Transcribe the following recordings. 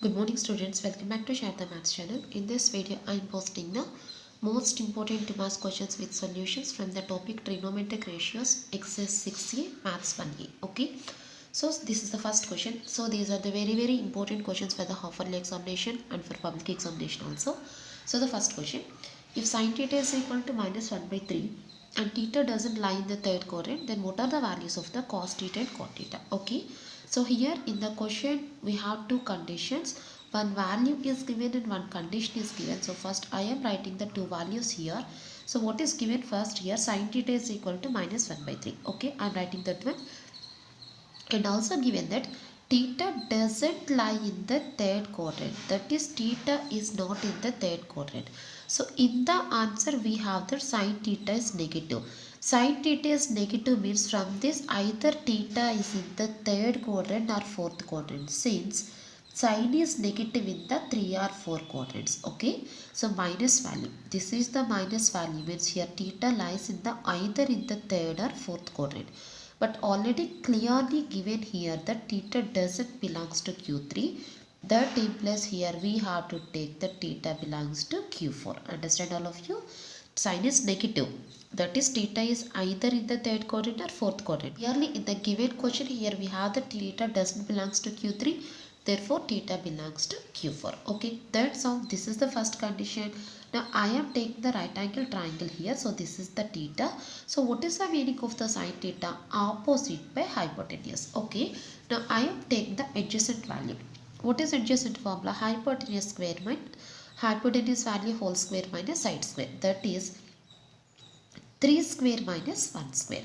Good morning students, welcome back to Share the Maths channel. In this video, I am posting the most important 2 maths questions with solutions from the topic trigonometric ratios, exercise 6a, maths 1a. Okay, so this is the first question. So these are the very important questions for the half-yearly examination and for public examination also. So the first question, if sin theta is equal to minus 1 by 3 and theta doesn't lie in the third quadrant, then what are the values of the cos theta and cot theta? Okay, so here in the question we have two conditions. One value is given and one condition is given. So first I am writing the two values here. So what is given first here, sin theta is equal to minus 1 by 3. Okay, I am writing that one. And also given that theta doesn't lie in the third quadrant. That is, theta is not in the third quadrant. So in the answer we have that sin theta is negative. Sin theta is negative means from this either theta is in the third quadrant or fourth quadrant, since sin is negative in the 3 or 4 quadrants. Okay, so minus value, this is the minus value, means here theta lies in the either in the third or fourth quadrant. But already clearly given here that theta doesn't belongs to Q3. That implies here we have to take the theta belongs to Q4. Understand all of you? Sin is negative. That is, theta is either in the third quadrant or fourth quadrant. Clearly in the given question here we have that theta doesn't belongs to Q3. Therefore theta belongs to Q4. Okay, that's all. This is the first condition. Now I am taking the right angle triangle here. So this is the theta. So what is the meaning of the sin theta? Opposite by hypotenuse. Okay, now I am taking the adjacent value. What is adjacent formula? Hypotenuse square minus hypotenuse value whole square minus side square. That is 3 square minus 1 square.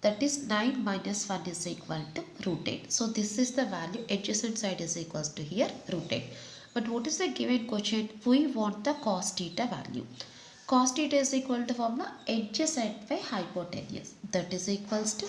That is 9 minus 1 is equal to root 8. So this is the value. Adjacent side is equals to here root 8. But what is the given question? We want the cos theta value. Cos theta is equal to formula adjacent by hypotenuse. That is equals to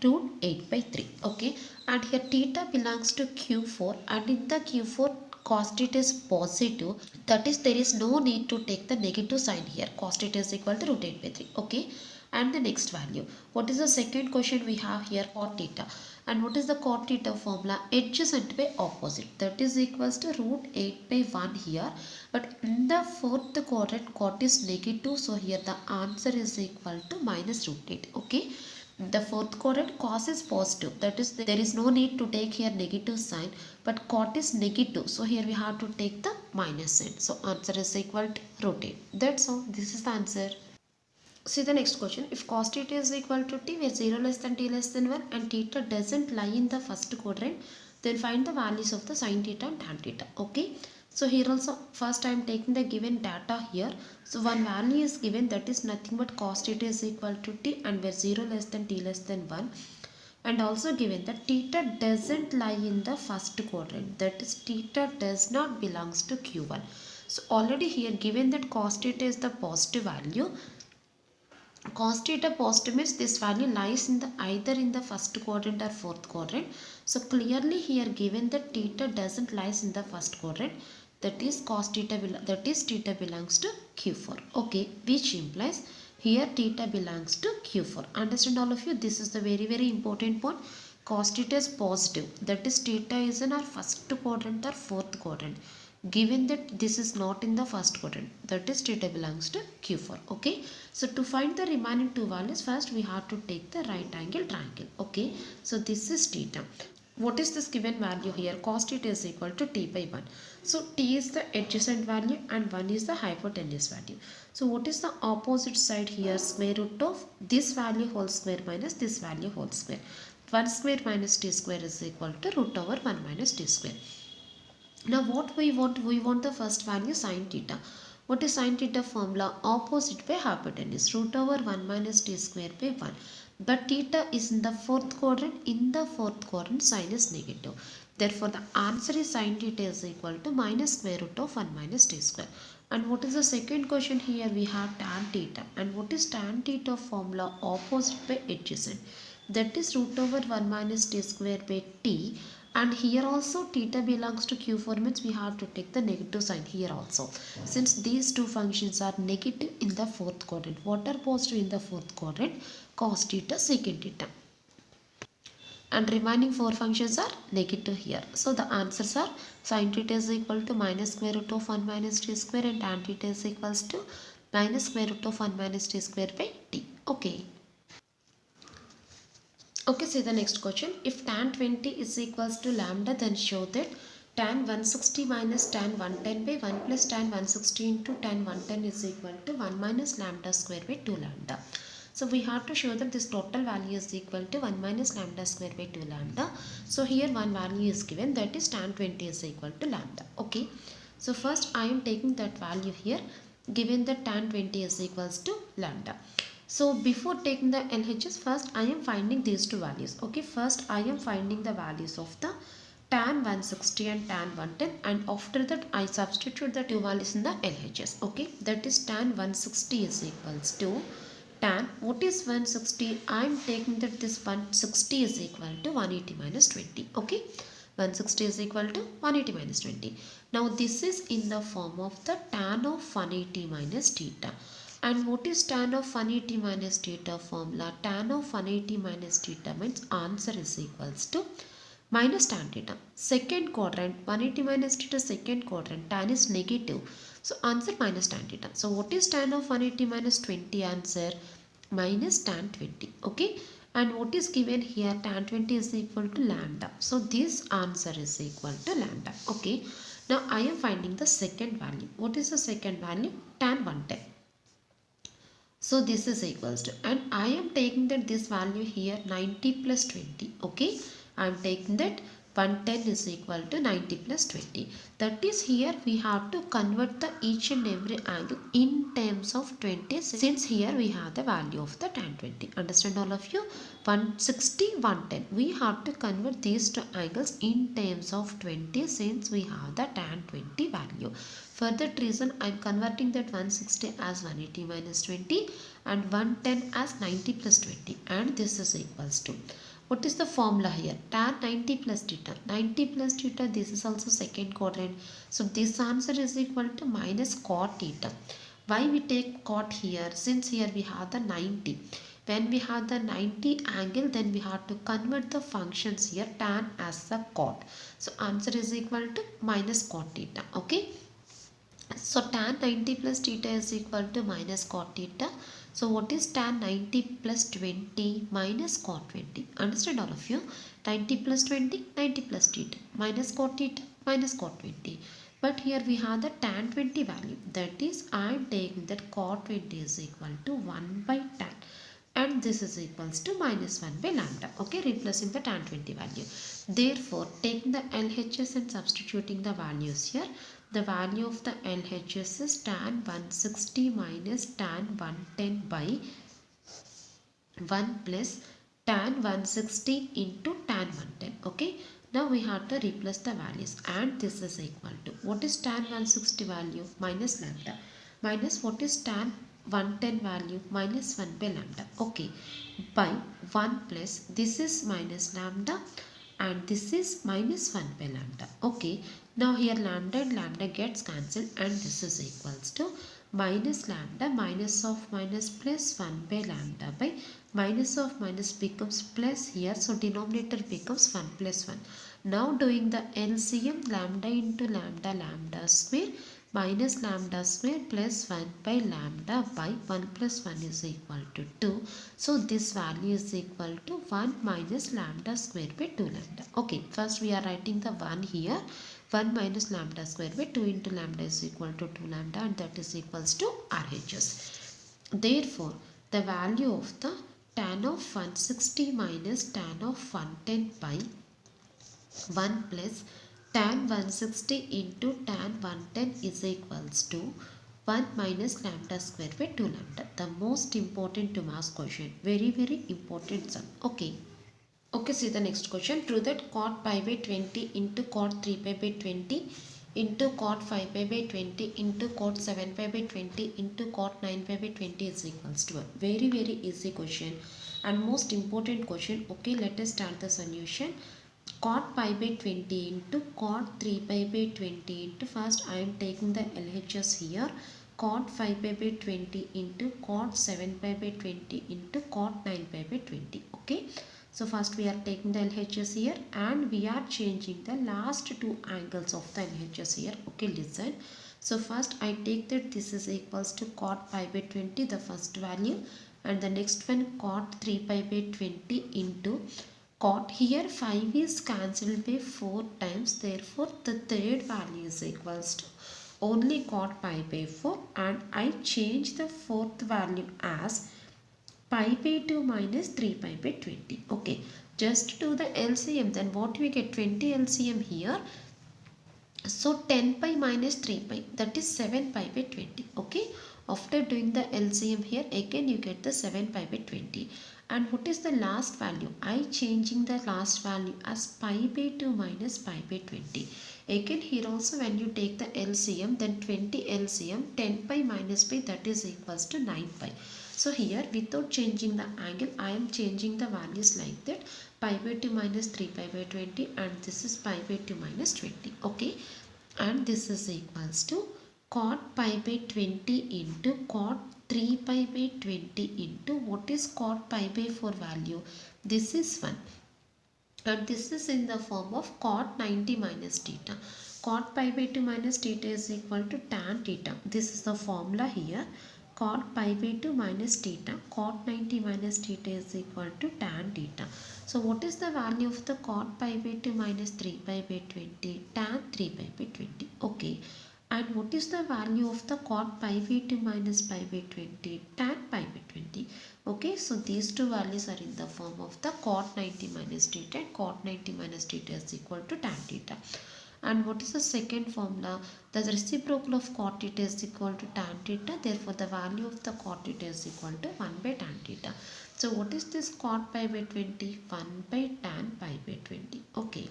root 8 by 3. Okay, and here theta belongs to Q4, and in the Q4 cos theta is positive. That is, there is no need to take the negative sign here. Cos theta is equal to root 8 by 3. Okay, and the next value. What is the second question we have here? Cot theta. And what is the cot theta formula? Adjacent by opposite. That is equals to root 8 by 1 here. But in the fourth quadrant cot is negative. So here the answer is equal to minus root 8. Okay. The fourth quadrant cos is positive. That is, there is no need to take here negative sign. But cot is negative. So here we have to take the minus sign. So answer is equal to root 8. That's all. This is the answer. See the next question. If cos theta is equal to t, where 0 less than t less than 1 and theta doesn't lie in the first quadrant, then find the values of the sin theta and tan theta. Okay. So here also first I am taking the given data here. So one value is given, that is nothing but cos theta is equal to t, and where 0 less than t less than 1. And also given that theta doesn't lie in the first quadrant. That is, theta does not belongs to Q1. So already here given that cos theta is the positive value. Cos theta positive means this value lies in the either in the first quadrant or fourth quadrant. So clearly here given that theta doesn't lies in the first quadrant, that is cos theta theta belongs to Q4. Okay, which implies here theta belongs to Q4. Understand all of you? This is the very important point. Cos theta is positive. That is, theta is in our first quadrant or fourth quadrant. Given that this is not in the first quadrant, that is theta belongs to Q4. Okay, so to find the remaining two values, first we have to take the right angle triangle. Okay, so this is theta. What is this given value here? Cos theta is equal to t by 1. So t is the adjacent value and 1 is the hypotenuse value. So what is the opposite side here? Square root of this value whole square minus this value whole square. 1 square minus t square is equal to root over 1 minus t square. Now what we want? We want the first value sin theta. What is sin theta formula? Opposite by hypotenuse, root over 1 minus t square by 1. But theta is in the fourth quadrant. In the fourth quadrant sin is negative. Therefore the answer is sin theta is equal to minus square root of 1 minus t square. And what is the second question here? We have tan theta. And what is tan theta formula? Opposite by adjacent. That is root over 1 minus t square by t. And here also theta belongs to Q4 means we have to take the negative sign here also. Since these two functions are negative in the fourth quadrant. What are positive in the fourth quadrant? Cos theta, secant theta. and remaining 4 functions are negative here. So the answers are sin theta is equal to minus square root of 1 minus t square and tan theta is equals to minus square root of 1 minus t square by t. Okay. Okay, see the next question. If tan 20 is equals to lambda, then show that tan 160 minus tan 110 by 1 plus tan 160 into tan 110 is equal to 1 minus lambda square by 2 lambda. So we have to show that this total value is equal to 1 minus lambda square by 2 lambda. So here one value is given, that is tan 20 is equal to lambda. Okay. So first I am taking that value here, given that tan 20 is equals to lambda. So before taking the LHS, first I am finding these two values. Okay, first I am finding the values of the tan 160 and tan 110, and after that I substitute the two values in the LHS. Okay, that is tan 160 is equals to tan, what is 160? I am taking that this 160 is equal to 180 minus 20. Okay, 160 is equal to 180 minus 20. Now this is in the form of the tan of 180 minus theta. And what is tan of 180 minus theta formula? Tan of 180 minus theta means answer is equals to minus tan theta. Second quadrant, 180 minus theta second quadrant, tan is negative. So answer minus tan theta. So what is tan of 180 minus 20? Answer minus tan 20. Okay. And what is given here? Tan 20 is equal to lambda. So this answer is equal to lambda. Okay. Now I am finding the second value. What is the second value? Tan 110. So this is equals to, and I am taking that this value here 90 plus 20. Okay, I am taking that 110 is equal to 90 plus 20. That is, here we have to convert the each and every angle in terms of 20, since here we have the value of the tan 20. Understand all of you? 160, 110. We have to convert these two angles in terms of 20, since we have the tan 20 value. For that reason, I am converting that 160 as 180 minus 20 and 110 as 90 plus 20, and this is equals to, what is the formula here? Tan 90 plus theta. 90 plus theta, this is also second quadrant. So this answer is equal to minus cot theta. Why we take cot here? Since here we have the 90. When we have the 90 angle, then we have to convert the functions here tan as the cot. So answer is equal to minus cot theta. Okay. So tan 90 plus theta is equal to minus cot theta. So what is tan 90 plus 20 minus cot 20? Understand all of you? 90 plus 20, 90 plus theta, minus cot theta, minus cot 20. But here we have the tan 20 value. That is, I am taking that cot 20 is equal to 1 by tan. And this is equals to minus 1 by lambda. Okay, replacing the tan 20 value. Therefore, taking the LHS and substituting the values here, the value of the LHS is tan 160 minus tan 110 by 1 plus tan 160 into tan 110. Okay. Now we have to replace the values, and this is equal to, what is tan 160 value? Minus lambda. Minus what is tan 110 value? Minus 1 by lambda. Okay. By 1 plus, this is minus lambda and this is minus 1 by lambda. Okay. Now here lambda and lambda gets cancelled, and this is equals to minus lambda, minus of minus plus 1 by lambda by minus of minus becomes plus here. So denominator becomes 1 plus 1. Now doing the LCM, lambda into lambda, lambda square minus lambda square plus 1 by lambda by 1 plus 1 is equal to 2. So this value is equal to 1 minus lambda square by 2 lambda. Okay, first we are writing the 1 here. 1 minus lambda square by 2 into lambda is equal to 2 lambda, and that is equals to RHS. Therefore, the value of the tan of 160 minus tan of 110 by 1 plus tan 160 into tan 110 is equals to 1 minus lambda square by 2 lambda. The most important 2 marks question. Very, very important sum. Okay. Okay, see the next question. True that cot pi by 20 into cot 3 pi by 20 into cot 5 pi by 20 into cot 7 pi by 20 into cot 9 pi by 20 is equals to 1. Very, very easy question and most important question. Okay, let us start the solution. Cot pi by 20 into cot 3 pi by 20 into, first I am taking the LHS here, cot 5 pi by 20 into cot 7 pi by 20 into cot 9 pi by 20. Okay. So first we are taking the LHS here and we are changing the last two angles of the LHS here. Okay, listen. So first I take that this is equals to cot pi by 20, the first value, and the next one cot 3 pi by 20 into cot. Here 5 is cancelled by 4 times, therefore the third value is equals to only cot pi by 4, and I change the fourth value as pi by 2 minus 3 pi by 20. Okay, just do the LCM, then what we get? 20 LCM here. So 10 pi minus 3 pi, that is 7 pi by 20. Okay, after doing the LCM here, again you get the 7 pi by 20. And what is the last value? I changing the last value as pi by 2 minus pi by 20. Again here also when you take the LCM, then 20 LCM, 10 pi minus pi, that is equals to 9 pi. So here without changing the angle, I am changing the values like that. Pi by 2 minus 3 pi by 20, and this is pi by 2 minus 20. Okay, and this is equals to cot pi by 20 into cot 3 pi by 20 into what is cot pi by 4 value? This is 1. And this is in the form of cot 90 minus theta. Cot pi by 2 minus theta is equal to tan theta. This is the formula here. Cot pi by 2 minus theta. Cot 90 minus theta is equal to tan theta. So what is the value of the cot pi by 2 minus 3 pi by 20? Tan 3 pi by 20. Okay. And what is the value of the cot pi by 2 minus pi by 20? Tan pi by 20. Okay, so these two values are in the form of the cot 90 minus theta, and cot 90 minus theta is equal to tan theta. And what is the second formula? The reciprocal of cot theta is equal to tan theta. Therefore, the value of the cot theta is equal to 1 by tan theta. So, what is this cot pi by 20? 1 by tan pi by 20. Okay.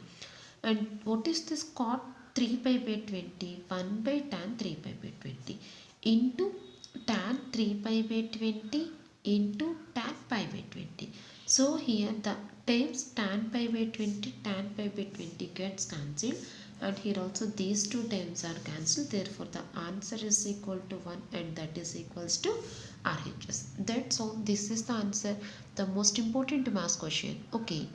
And what is this cot 3 pi by 20? 1 by tan 3 pi by 20 into tan 3 pi by 20 into tan pi by 20. So here the terms tan pi by 20, tan pi by 20 gets cancelled, and here also these two terms are cancelled. Therefore the answer is equal to 1, and that is equals to RHS. That's all. This is the answer, the most important math question. Okay.